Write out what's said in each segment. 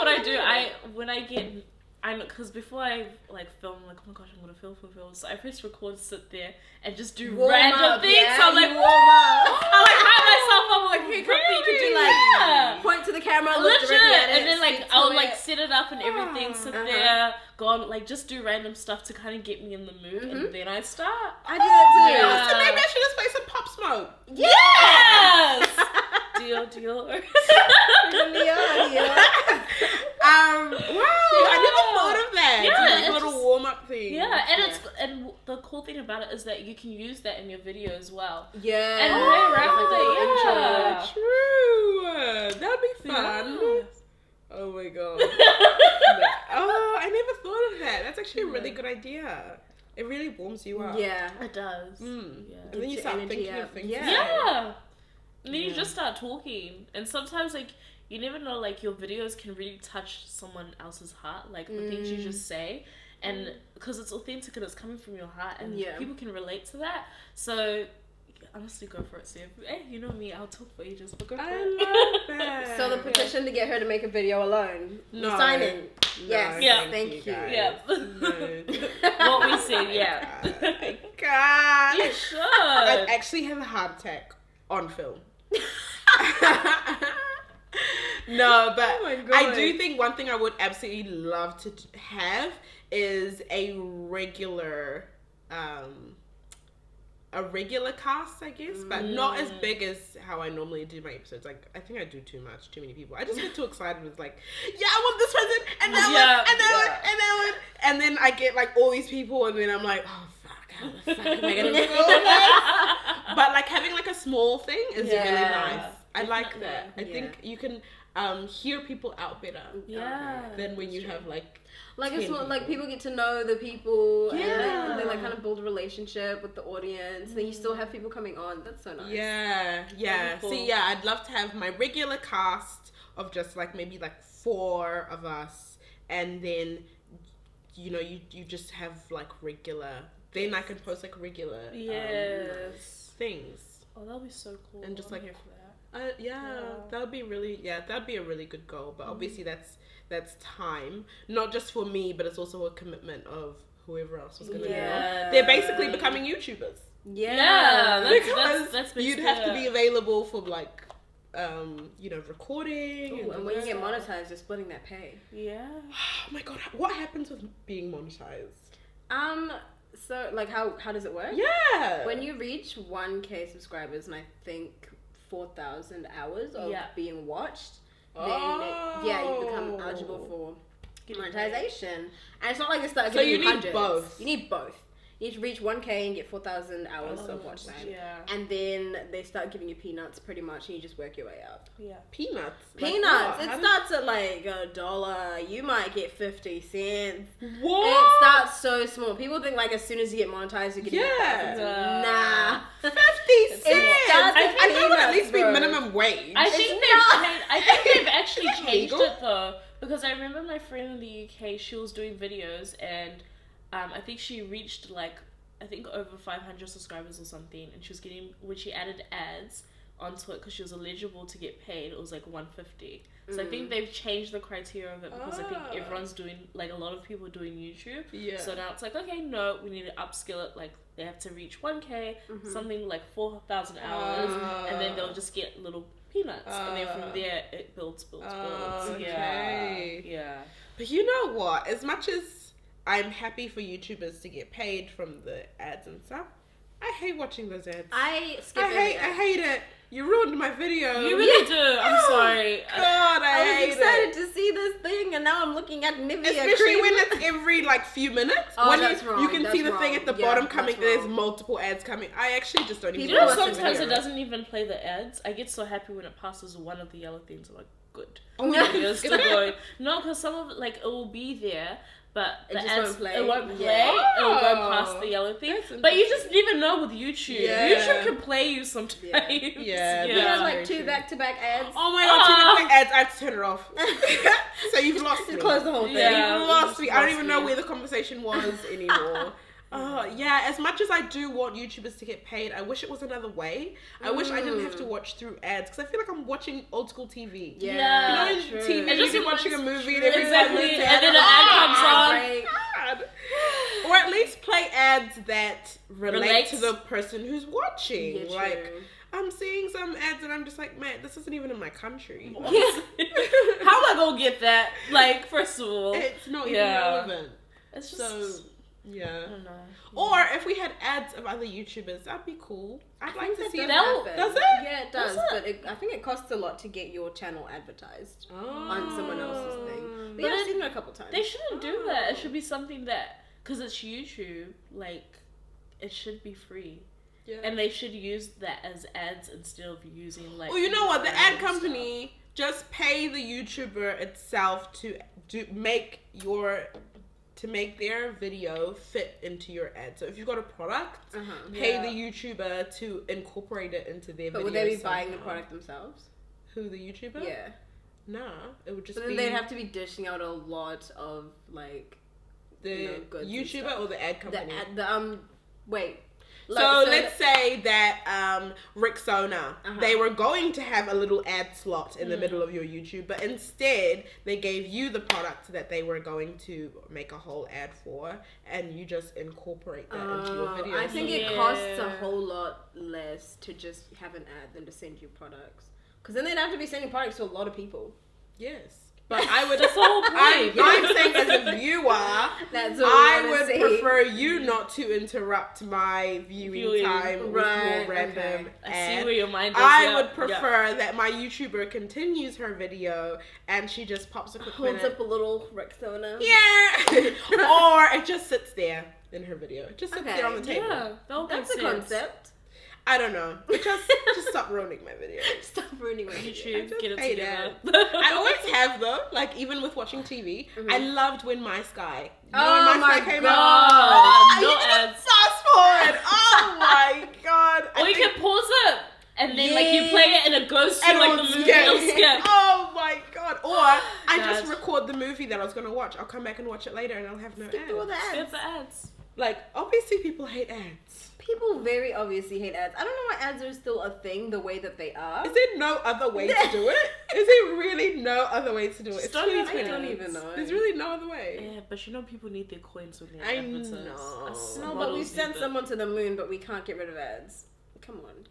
what I do. I know, because before I like film, I'm like, oh my gosh, I'm gonna film. So I press record, sit there, and just do random things. Yeah, so I'm like, warm up. I like hype myself up. I'm like, Okay, really? you could do like point to the camera, look directly at it, and then like I'll like it. set it up and everything, sit there, go on, like just do random stuff to kind of get me in the mood, and then I start. I do that too. Yeah. So maybe I should just play some Pop Smoke. Yes. deal. Wow, I never thought of that. Yeah, It's like a it's little just- warm up thing. Yeah, and the cool thing about it is that you can use that in your video as well. Yeah. And play around with it. Yeah. True. That'd be fun. Yeah. Oh my god. Oh, I never thought of that. That's actually a really good idea. It really warms you up. Yeah. It does. Yeah. And then Gets you your start energy thinking up. of things. Yeah. And then you just start talking. And sometimes, like, you never know, like, your videos can really touch someone else's heart. Like, the things you just say. And because it's authentic and it's coming from your heart. And people can relate to that. So, honestly, go for it, Steve. Hey, you know me. I'll talk for ages, but go for it. I love that. So the petition to get her to make a video alone. No. Signing. Yes. Yeah. Thank you. guys. Yeah. No. What we said, yeah. God. You should. I'd actually have a heart attack on film. No, but Oh my God. I do think one thing I would absolutely love to have is a regular cast, I guess, but not as big as how I normally do my episodes. Like, I think I do too many people. I just get too excited with like, yeah, I want this person, and that one, and that one, and that one. And then I get like all these people, and then I'm like, oh fuck, how the fuck am I gonna do this? But like having like a small thing is really nice. I like that. I think you can hear people out better than when you have like it's more like people get to know the people and they like kind of build a relationship with the audience. Then you still have people coming on. That's so nice. Yeah. Cool. See, yeah, I'd love to have my regular cast of just like maybe like 4 of us, and then you know you just have like regular. Then I can post like regular things. Oh, that'll be so cool. And just I'm like here for that. that'd be a really good goal. But obviously that's time, not just for me, but it's also a commitment of whoever else was going to be on. They're basically becoming YouTubers. That's you'd have to be available for like recording. Ooh, and when you get monetized, you're splitting that pay. Yeah. Oh my god, what happens with being monetized? So like how does it work? Yeah. When you reach 1K subscribers and I think 4,000 hours of being watched, then you become eligible for monetization. And it's not like they start giving you hundreds. Both. You need both. You need to reach 1K and get 4,000 hours of watch time. Yeah. And then they start giving you peanuts pretty much, and you just work your way up. Yeah. Peanuts. Peanuts. It starts at like $1. You might get 50 cents. What? And it starts so small. People think like as soon as you get monetized, you're getting thousands. Nah. 50 cents. I think it would at least be minimum wage. I think they've actually changed it though, because I remember my friend in the UK. She was doing videos and. I think she reached over 500 subscribers or something, and she was getting, when she added ads onto it because she was eligible to get paid, it was like $150. So I think they've changed the criteria of it because I think everyone's doing, like a lot of people are doing YouTube. Yeah. So now it's like, okay, no, we need to upskill it. Like they have to reach 1K, something like 4,000 hours, and then they'll just get little peanuts, and then from there it builds. Okay. Yeah. But you know what? As much as I'm happy for YouTubers to get paid from the ads and stuff, I hate watching those ads. I hate it. You ruined my video. You really do. I'm sorry. God, I hate was excited to see this thing, and now I'm looking at Nivea Especially cream. when it's every like few minutes. Oh, when that's wrong. You can That's see the wrong. thing at the Yeah, bottom that's coming. wrong. There's multiple ads coming. I actually just don't even. You know, watch the sometimes video. it doesn't even play the ads. I get so happy when it passes one of the yellow things. I'm like, good. Oh, You're still going. No, because some of it, like, it will be there, but It the just ads, won't play. it won't play. Yeah. It'll go past the yellow thing. But you just never know with YouTube. Yeah. YouTube can play you sometimes. Yeah. You have like Very 2 true. back-to-back ads. Oh my god, two ads. I have to turn it off. So you've lost me. Close the whole thing. Yeah. You've lost me. I don't even know where the conversation was anymore. Yeah, as much as I do want YouTubers to get paid, I wish it was another way. I wish I didn't have to watch through ads, because I feel like I'm watching old school TV. Yeah, you know, in TV, you've been watching a movie, and exactly, and then an ad comes on. Or at least play ads that relate to the person who's watching. Yeah, like, I'm seeing some ads and I'm just like, man, this isn't even in my country. How am I gonna get that? Like, first of all, it's not even relevant. It's just... So, yeah. I don't know. Or if we had ads of other YouTubers, that'd be cool. I'd like to see that. Does it? Yeah, it does. But I think it costs a lot to get your channel advertised on someone else's thing. But yeah, I've seen it a couple times. They shouldn't do that. It should be something that, because it's YouTube, like, it should be free. Yeah. And they should use that as ads instead of using, like... Well, you know what? The ad company just pay the YouTuber itself to make their video fit into your ad. So if you've got a product, pay the YouTuber to incorporate it into their video. But would they be buying the product themselves? Who, the YouTuber? Yeah. Nah, it would just but then they'd have to be dishing out a lot of, like, the YouTuber or the ad company? Wait. So let's say that Rexona, they were going to have a little ad slot in the middle of your YouTube, but instead they gave you the product that they were going to make a whole ad for, and you just incorporate that into your video. I think it costs a whole lot less to just have an ad than to send you products, because then they'd have to be sending products to a lot of people. Yes. But I would. That's the whole point. I'm saying as a viewer, I would prefer you not to interrupt my viewing time with your random ad. I see where your mind goes. I would prefer that my YouTuber continues her video and she just pops a quick holds up a little Rexona. Yeah. Or it just sits there in her video. It just sits there on the table. Yeah, that's a concept. I don't know. Just stop ruining my video. Stop ruining my YouTube. Get it together. I always have though. Like even with watching TV, I loved when My Sky. You know when My Sky came out? No ads. Fast forward. Oh my god. Or you can pause it and then like you play it and it goes to like the movie. It'll skip. Oh my god. Or I just record the movie that I was gonna watch. I'll come back and watch it later and I'll have no ads. Skip the ads. Like obviously people hate ads. People very obviously hate ads. I don't know why ads are still a thing the way that they are. Is there no other way to do it? Is there really no other way to do it? I don't even know. There's really no other way. Yeah, but you know people need their coins when they're advertised. No, but we've sent someone to the moon, but we can't get rid of ads. Come on.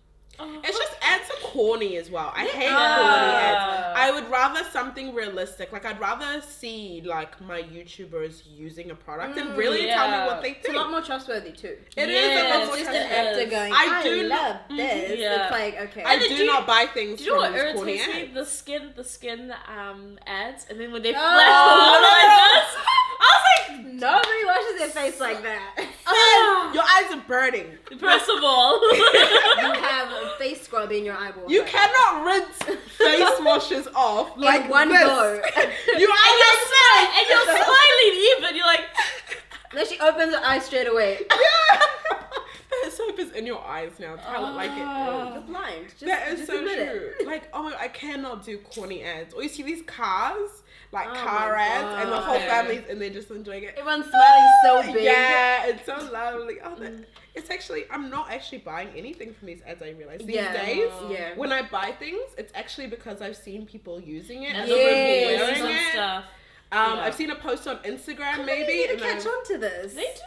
It's just ads are corny as well. I hate corny ads. I would rather something realistic. Like I'd rather see like my YouTubers using a product and really tell me what they think. It's a lot more trustworthy too. It is a lot more trustworthy. trustworthy. An actor going, I love this. It's like, okay. I do not buy things do you know from what these corny irritates me? ads. The skin ads, and then when they flash the water like this, I was like, nobody washes their face like that. Your eyes are burning. First of all, you have a face scrub in your eyeball. You cannot rinse face washes off like in one go. Your eyes are and you're smiling even. You're like, then she opens her eyes straight away. Yeah. That soap is in your eyes now. Tell it like it is. You're blind. That is so true. Like, oh my god, I cannot do corny ads. Or you see these cars, like car ads, and the whole family's in there just enjoying it. Everyone's smiling so big. Yeah, it's so lovely. Oh, it's actually, I'm not actually buying anything from these ads, I realize. These days, when I buy things, it's actually because I've seen people using it and wearing it. Stuff. I've seen a post on Instagram maybe. You need to catch on to this. They do.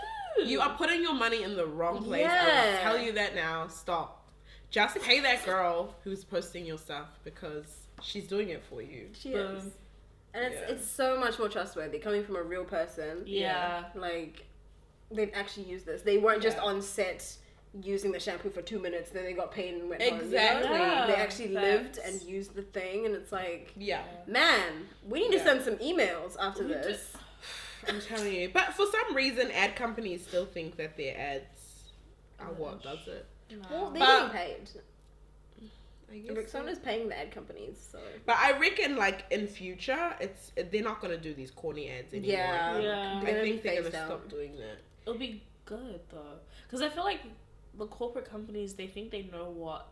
You are putting your money in the wrong place. I will tell you that now. Stop. Just pay that girl who's posting your stuff because she's doing it for you. She is. And it's so much more trustworthy coming from a real person. Yeah. Like, they've actually used this. They weren't just on set using the shampoo for 2 minutes, then they got paid and went home. Exactly. You know? They actually lived and used the thing, and it's like, man, we need to send some emails after this. I'm telling you. But for some reason, ad companies still think that their ads are what does it. Well, they're getting paid. I guess Rexona's paying the ad companies, so. But I reckon, like, in future, they're not going to do these corny ads anymore. Yeah. I think they're going to stop doing that. It'll be good, though. Because I feel like the corporate companies, they think they know what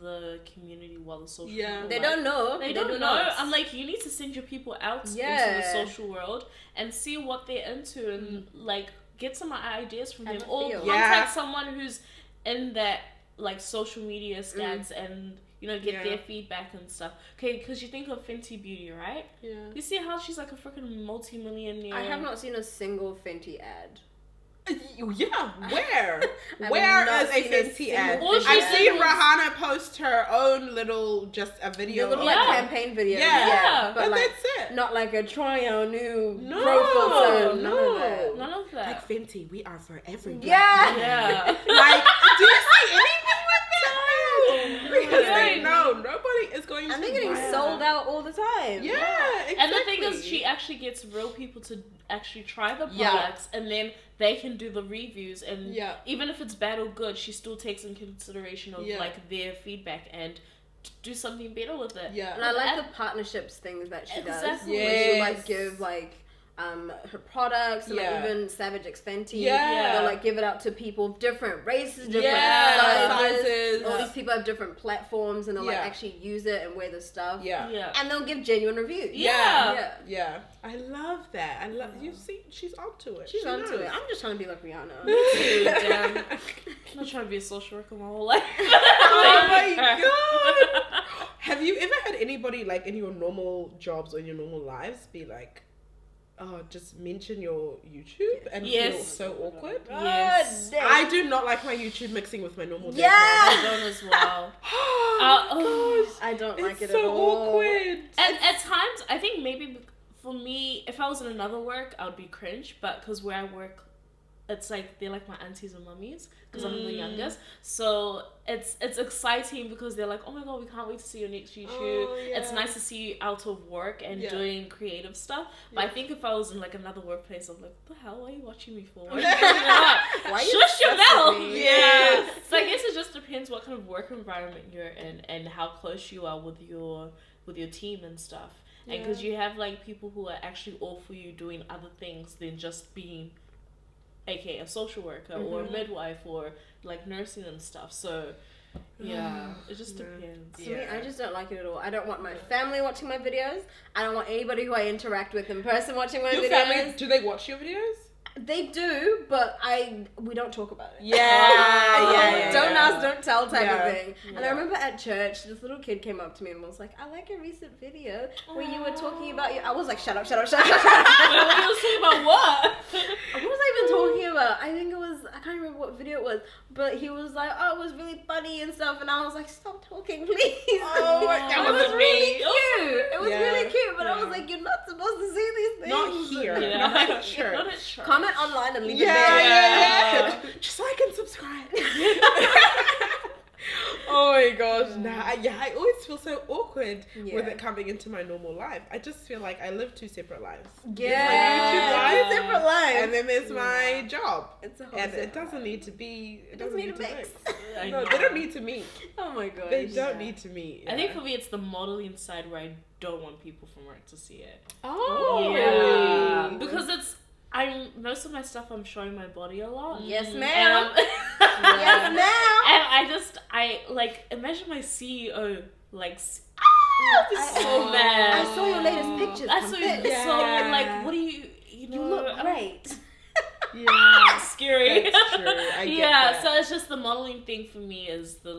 the community, the social they don't know. They don't know. I'm like, you need to send your people out into the social world and see what they're into and like get some ideas from them, a or feel. contact someone who's in that like social media stance and get their feedback and stuff. Okay, because you think of Fenty Beauty, right? Yeah. You see how she's like a freaking multi-millionaire. I have not seen a single Fenty ad. Yeah, where? Where is a Fenty ad? I've seen Rihanna post her own little, just a video. The little like campaign video. Yeah. But like, that's it. Not like a try on new profile. None of that. Like Fenty, we are for every black Yeah. Like, do you see anything with that? Because they know nobody is going to. And they're getting sold out all the time. Yeah, exactly. And the thing is, she actually gets real people to actually try the products, and then they can do the reviews, and even if it's bad or good, she still takes in consideration of like their feedback and do something better with it. Yeah, and I like the partnerships things that she does. Exactly. Where she'll like give like her products, and like even Savage X Fenty. They'll like give it out to people of different races, different sizes. All these people have different platforms, and they'll like actually use it and wear the stuff. And they'll give genuine reviews. Yeah. I love that. I love you. See, she's onto it. She's onto it. I'm just trying to be like Rihanna. Me too, damn. I'm not trying to be a social worker my whole life. Oh my god! Have you ever had anybody like in your normal jobs or in your normal lives be like, oh, just mention your YouTube and feel so awkward? Yes. I do not like my YouTube mixing with my normal day. I don't as well. I don't like it at all. It's so awkward. At times, I think maybe for me, if I was in another work, I would be cringe. But because where I work, it's like they're like my aunties and mummies because I'm the youngest. So it's exciting because they're like, oh my god, we can't wait to see your next YouTube. It's nice to see you out of work and doing creative stuff. But I think if I was in like another workplace, I'm like, what the hell? Why are you watching me for? Why shush your mouth. Yeah. So I guess it just depends what kind of work environment you're in and how close you are with your team and stuff. And because you have like people who are actually all for you doing other things than just being aka a social worker or a midwife or like nursing and stuff. So it just depends. To me, I just don't like it at all. I don't want my family watching my videos. I don't want anybody who I interact with in person watching my videos. Your family, do they watch your videos? They do, but we don't talk about it. Don't ask, don't tell type of thing. And I remember at church, this little kid came up to me and was like, I like your recent video where you were talking about I was like, shut up. Wait, what were you talking about? What? What was I even talking about? I think it was, I can't remember what video it was, but he was like, oh, it was really funny and stuff, and I was like, stop talking, please. Oh, that was really cute. It was really cute, but I was like, you're not supposed to see these things. Not here. Not at church. Not at church. Comment online and leave it there. Yeah. Just like and subscribe. Oh my gosh. I always feel so awkward with it coming into my normal life. I just feel like I live two separate lives. Yeah. Two separate lives. And then there's my job. It's a whole and it doesn't need to be. It doesn't need to mix. No, they don't need to meet. Oh my gosh. They don't need to meet. I think for me, it's the modeling side where I don't want people from work to see it. Oh. Yeah. Because most of my stuff I'm showing my body a lot. Yes, ma'am. Yes, ma'am. And I like imagine my CEO like so mad. I saw your latest pictures. I saw so like what do you look great. Yeah, scary. That's true. I get that. So it's just the modeling thing for me is the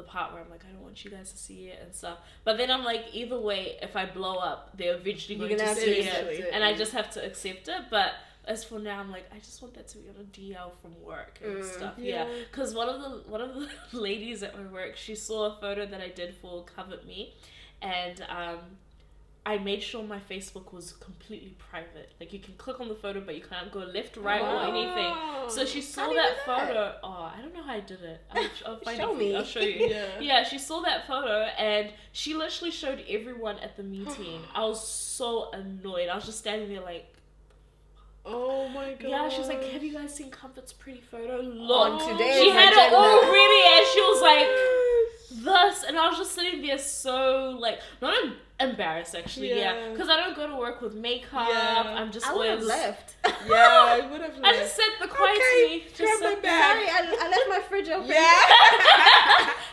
part where I'm like, I don't want you guys to see it and stuff. But then I'm like, either way, if I blow up, they're eventually going to see it. And I just have to accept it. But as for now, I'm like, I just want that to be on a DL from work and stuff. Yeah. Because one of the ladies at my work, she saw a photo that I did for Covered Me. And I made sure my Facebook was completely private. Like, you can click on the photo, but you can't go left, right, or anything. So she saw that photo. Oh, I don't know how I did it. I'll find it for you. I'll show you. Yeah, she saw that photo, and she literally showed everyone at the meeting. I was so annoyed. I was just standing there like, oh my god. Yeah, she was like, have you guys seen Comfort's pretty photo? Look. Today she had it all ready, and she was like, thus, and I was just sitting there so like not embarrassed actually, because I don't go to work with makeup. I'm just I would have left. I would have left. I just said the quietly. Grab my bag. Sorry, I left my fridge open.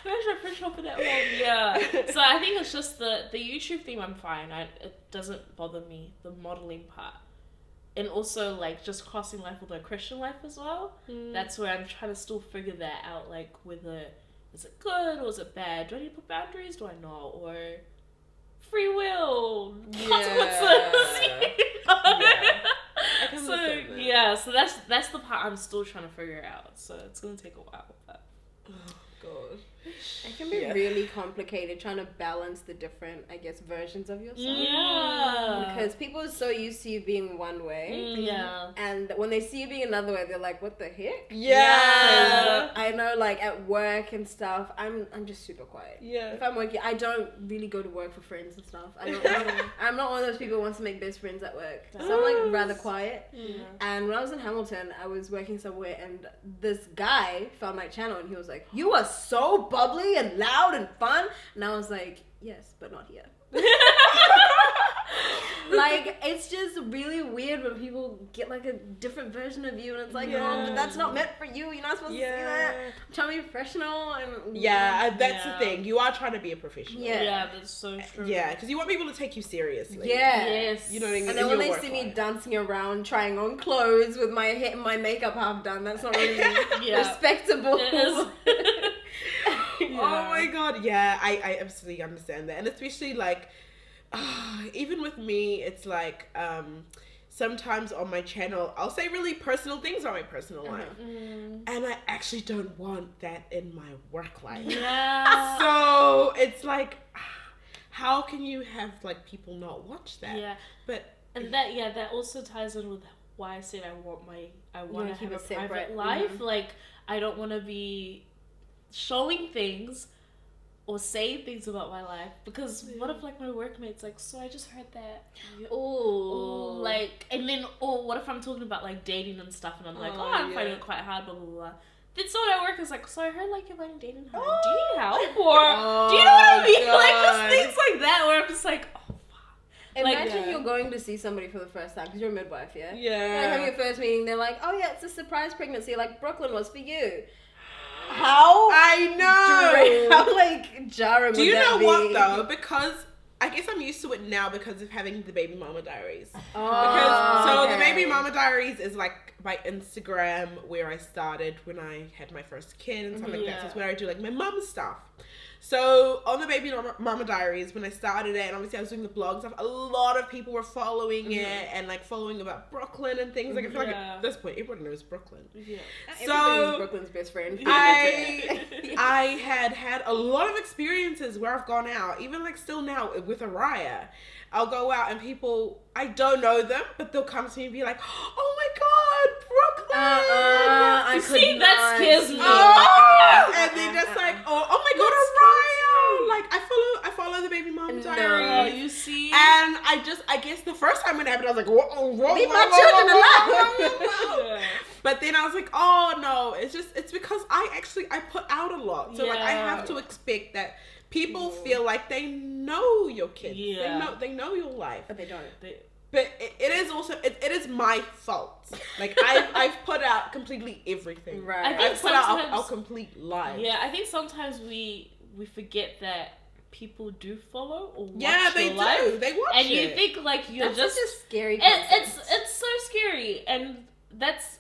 Where's my fridge open at home? So I think it's just the YouTube thing. I'm fine. It doesn't bother me. The modeling part and also like just crossing life with a Christian life as well. That's where I'm trying to still figure that out, like whether is it good or is it bad? Do I need to put boundaries? Do I not? Or free will consequences? So that's the part I'm still trying to figure out. So it's gonna take a while. But God. It can be really complicated trying to balance the different, I guess, versions of yourself. Yeah. Because people are so used to you being one way. Yeah. And when they see you being another way, they're like, what the heck? Yeah. I know, like, at work and stuff, I'm just super quiet. Yeah. If I'm working, I don't really go to work for friends and stuff. I'm not one of those people who wants to make best friends at work. So I'm, like, rather quiet. Yeah. And when I was in Hamilton, I was working somewhere, and this guy found my channel, and he was like, you are so bubbly and loud and fun. And I was like, yes, but not here. Like, it's just really weird when people get like a different version of you, and it's like, oh, but that's not meant for you. You're not supposed to see that. I'm trying to be professional. And that's the thing. You are trying to be a professional. Yeah, that's so true. Yeah, because you want people to take you seriously. Yeah. Yes. You know what I mean? And then when they see me dancing around, trying on clothes with my hair and my makeup half done, that's not really respectable. Oh my god, yeah, I absolutely understand that. And especially like, even with me, it's like, sometimes on my channel, I'll say really personal things about my personal life. And I actually don't want that in my work life. Yeah. So it's like, how can you have like people not watch that? Yeah. But that also ties in with why I said I want to have a private life. Like, I don't want to be showing things or saying things about my life, because what if like my workmates like, so I just heard that, like, and then what if I'm talking about like dating and stuff, and I'm like, I'm finding it quite hard, blah blah blah. Then someone at work is like, so I heard like you're finding dating hard. Do you need help? Or do you know what I mean? God. Like just things like that where I'm just like, Imagine you're going to see somebody for the first time, because you're a midwife, Yeah. Like having your first meeting, they're like, oh yeah, it's a surprise pregnancy, like Brooklyn was for you. How? I know. How like jarring. Do you know what though? Because I guess I'm used to it now because of having the Baby Mama Diaries. The Baby Mama Diaries is like my Instagram where I started when I had my first kid and stuff like that. So it's where I do like my mum stuff. So on the Baby Mama Diaries, when I started it, and obviously I was doing the blog stuff, a lot of people were following it and like following about Brooklyn and things. Like I feel like at this point, everyone knows Brooklyn. Yeah. So Brooklyn's best friend. I had a lot of experiences where I've gone out, even like still now with Araya. I'll go out and people, I don't know them, but they'll come to me and be like, oh my god, Brooklyn! I see, that scares me. And they're just like, oh my god, Araya! Like, I follow the Baby Mama Diaries. You see? And I guess the first time it happened, I was like, whoa. Leave my children alive! But then I was like, oh no, it's because I put out a lot. So like, I have to expect that people feel like they know your kids. Yeah. They know your life. But they don't. But it is also, it is my fault. Like, I've put out completely everything. Right. I've put out our complete life. Yeah, I think sometimes we forget that people do follow or watch they life. do. They watch and it. you think like you're that's just such a scary concept. It's so scary, and that's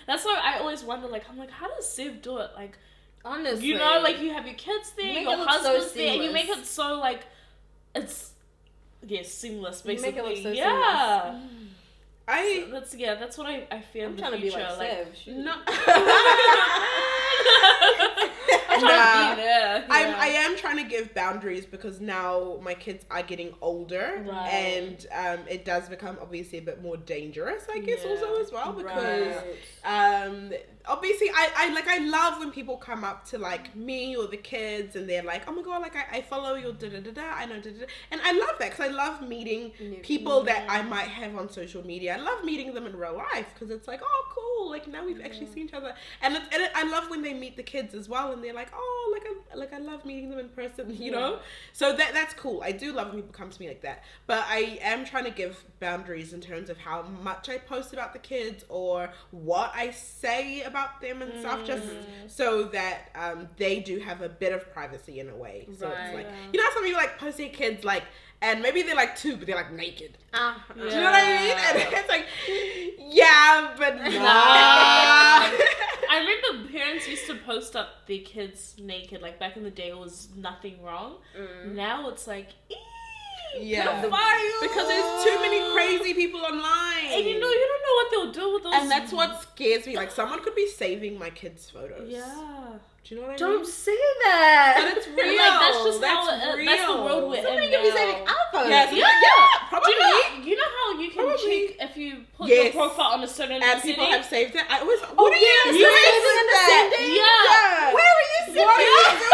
that's why I always wonder, like, I'm like, how does Siv do it? Like, honestly, you know, like you have your kids there, your husband's there, and you make it so like it's seamless, basically. You make it look so seamless. That's what I fear in the future. I'm trying to be like Siv. No. I am trying to give boundaries because now my kids are getting older, and it does become obviously a bit more dangerous, I guess, also as well, because obviously I love when people come up to like me or the kids and they're like, oh my god, like I follow your I know and I love that because I love meeting people that I might have on social media. I love meeting them in real life because it's like, oh cool, like now we've actually seen each other, and I love when they meet the kids as well and they're like, oh, I love meeting them in person, you know. So that's cool. I do love when people come to me like that, but I am trying to give boundaries in terms of how much I post about the kids or what I say about them and stuff, just so that they do have a bit of privacy in a way. So it's like, you know, some people like post their kids like and maybe they're like 2, but they're like naked. Yeah. Do you know what I mean? And it's like, yeah, but nah. I remember parents used to post up their kids naked. Like back in the day, it was nothing wrong. Now it's like, yeah, pedophile. Because there's too many crazy people online, and you don't know what they'll do with those. And that's what scares me. Like someone could be saving my kids' photos. Yeah. Do you know what I mean? Don't say that. But it's real. Like, that's just that's how real. that's the world we're Somebody in could be now. saving our photos. Yeah, probably. You know how you can check if you put Yes. your profile on a certain And city? people have saved it. I always. Oh, What are you yes, doing you're with saving that? and sending? Yeah. Where are you sending What are you it? doing with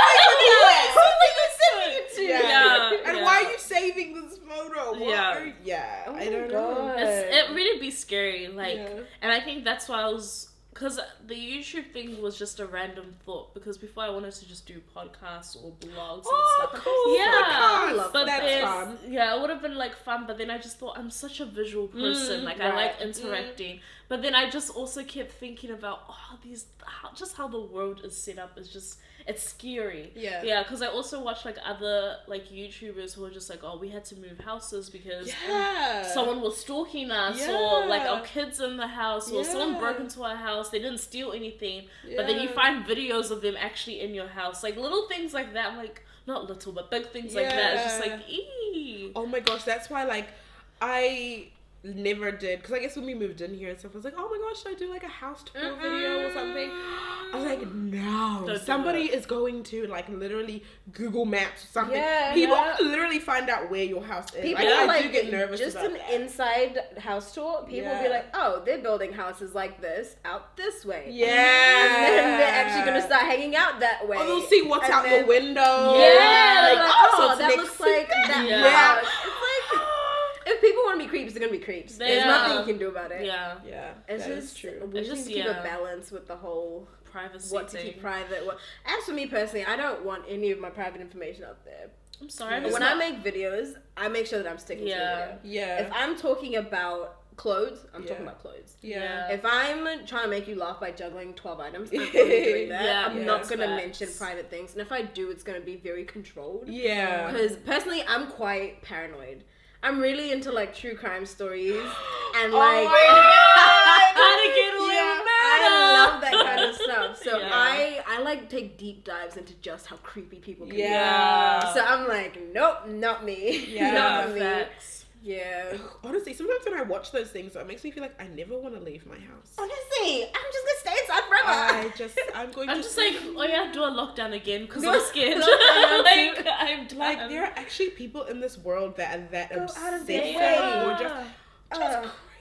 Who that? are you sending it to? Yeah. And why are you saving this photo? Yeah. Oh I my don't know. God. It really be scary, like, Yeah. and I think that's why I was, because the YouTube thing was just a random thought, because before I wanted to just do podcasts or blogs and stuff. Cool. Yeah, But that's that's fun. Yeah, it would have been like fun, but then I just thought I'm such a visual person, like I like interacting, but then I just also kept thinking about just how the world is set up is just. It's scary. Yeah, because I also watch like other like YouTubers who are just like, oh, we had to move houses because someone was stalking us, or like our kids in the house, or someone broke into our house. They didn't steal anything, but then you find videos of them actually in your house, like little things like that. I'm like, not little, but big things like that. It's just like, eee. Oh my gosh, that's why like I never did, because I guess when we moved in here and stuff, I was like, oh my gosh, should I do like a house tour video or something? I was like, no, somebody is going to like literally Google Maps or something. People literally find out where your house is. People I do get nervous just about an that. inside house tour. People will be like, oh, they're building houses like this out this way. Yeah. And then they're actually going to start hanging out that way. Or they'll see what's out the window. Yeah. Like, oh, that looks like that house. It's like, if people want to be creeps, they're going to be creeps. There's nothing you can do about it. Yeah, it's just true. We just keep a balance with the whole privacy what to keep private. As for me personally, I don't want any of my private information out there. I'm sorry. When I make videos, I make sure that I'm sticking to the video. Yeah. If I'm talking about clothes, I'm talking about clothes. Yeah. If I'm trying to make you laugh by juggling 12 items, I'm only doing that. I'm not going to mention private things. And if I do, it's going to be very controlled. Yeah. Because personally, I'm quite paranoid. I'm really into like true crime stories and like how to get away with murder. I love that kind of stuff. So I like take deep dives into just how creepy people can be. So I'm like, nope, not me. Not me. Yeah. Honestly, sometimes when I watch those things, it makes me feel like I never want to leave my house. Honestly, I'm just gonna stay inside forever. I'm just like, oh yeah, do a lockdown again because I'm scared. Like, there are actually people in this world that are that obsessed or just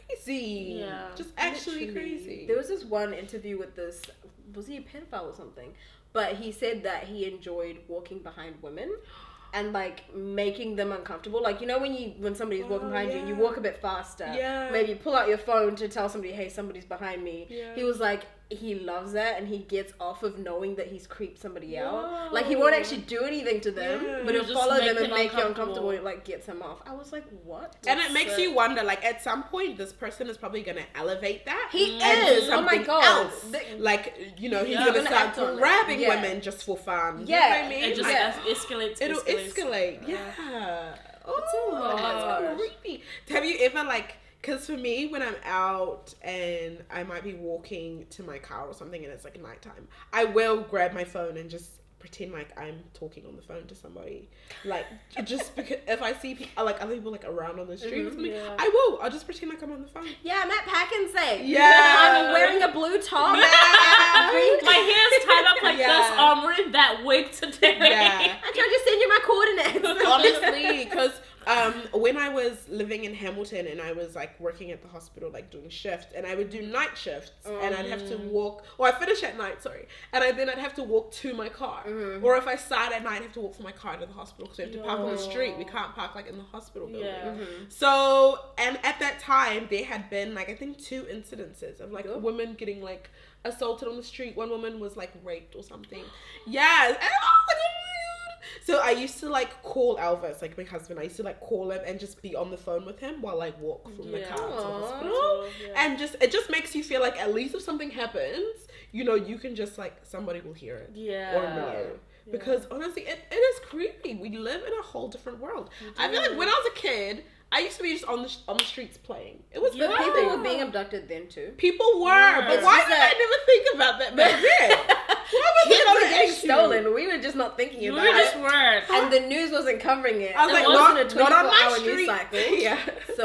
crazy. Yeah. Just actually crazy. There was this one interview with this, was he a pedophile or something? But he said that he enjoyed walking behind women and like making them uncomfortable. Like, you know when somebody's walking behind you and you walk a bit faster, maybe pull out your phone to tell somebody, hey, somebody's behind me. He was like, he loves that and he gets off of knowing that he's creeped somebody out. Like, he won't actually do anything to them, but he'll follow them and make you uncomfortable. It like gets him off. I was like, what? And it makes you wonder, like, at some point this person is probably gonna elevate that. He is. Oh my god. Else. Like, you know, he's gonna start grabbing women just for fun. You know what I mean? It just escalates. It'll escalate. Yeah. Oh, that's creepy. Have you ever like? Because for me, when I'm out and I might be walking to my car or something and it's like nighttime, I will grab my phone and just pretend like I'm talking on the phone to somebody. Like, just because if I see people, like other people like around on the street or something, I'll just pretend like I'm on the phone. Yeah, I'm at Pack and Say. Yeah. I'm wearing a blue top. My hair's tied up like this. I'm wearing that wig today. Yeah. I tried to send you my coordinates. Honestly, because when I was living in Hamilton and I was like working at the hospital, like doing shifts, and I would do night shifts and I'd have to walk, I finish at night, and I'd have to walk to my car. Or if I start at night, I have to walk from my car to the hospital because we have to park on the street. We can't park like in the hospital building. So, and at that time, there had been like, I think 2 incidences of like women getting like assaulted on the street. One woman was like raped or something. Yes. And I was like, oh my God. So I used to like call Elvis, like my husband. I used to like call him and just be on the phone with him while I walk from the car to the hospital. And it just makes you feel like at least if something happens, you know, you can just like somebody will hear it or know. Because honestly, it is creepy. We live in a whole different world. I feel like when I was a kid, I used to be just on the streets playing. It was But people were being abducted then too. People were, but why did I never think about that back then? Why was Kids it on were the getting issue? stolen. We were just not thinking about it. We just weren't. And the news wasn't covering it. I was it like, wasn't a not on my 24-hour news street. cycle. Yeah. So